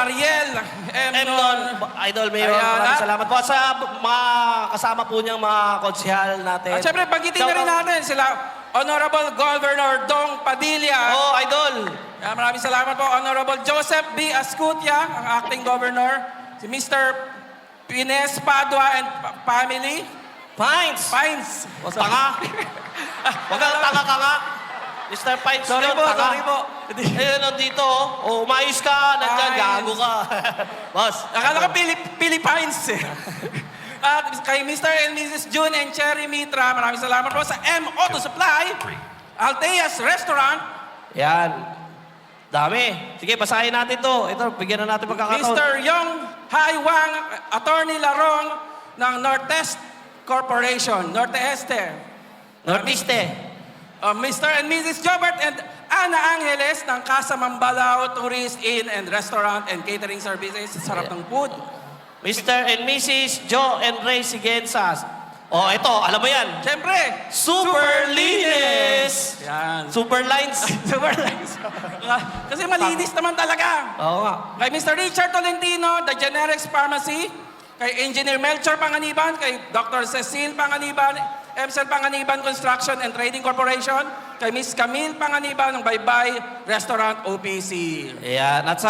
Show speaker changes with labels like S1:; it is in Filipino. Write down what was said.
S1: Ariel
S2: Emnon, Idol Mayor,
S1: Ayan,
S2: maraming
S1: at-
S2: salamat po sa mga kasama po niyang mga konsyal natin.
S1: At syempre, banggitin na rin natin sila, Honorable Governor Dong Padilla.
S2: Oh, Idol.
S1: Maraming salamat po, Honorable Joseph B. Ascutia, ang acting governor. Si Mr. Pines Padua and family.
S2: Pines.
S1: Pines.
S2: Tanga. Wag kang tanga ka nga. Mr. Pines
S1: Sorry
S2: yun,
S1: po,
S2: tanga.
S1: sorry po.
S2: Ayun, nandito. Oh, umayos ka. Nandyan,
S1: Pines.
S2: gago ka. Boss.
S1: Akala ko Philippines eh. At kay Mr. and Mrs. June and Cherry Mitra, maraming salamat po sa M Auto Supply, Alteas Restaurant,
S2: Yan. Dami. Sige, basahin natin to. Ito, bigyan na natin pagkakataon.
S1: Mr. Yong Hai Wang, Attorney Larong ng Northeast Corporation, Norteeste.
S2: Nortiste.
S1: Mr. and Mrs. Jobert and Ana Angeles ng Casa Mambalao Tourist Inn and Restaurant and Catering Services. Sarap ng food.
S2: Mr. and Mrs. Joe and Ray Sigensas. Oh, ito, alam mo yan.
S1: Siyempre,
S2: Super linis!
S1: Yan.
S2: Super lines.
S1: Super nice. Kasi malinis naman talaga.
S2: Oo nga.
S1: Kay Mr. Richard Tolentino, The Generics Pharmacy. Kay Engineer Melchor Panganiban. Kay Dr. Cecile Panganiban, MCL Panganiban Construction and Trading Corporation. Kay Miss Camille Panganiban ng Baybay Restaurant OPC.
S2: Ayan. At sa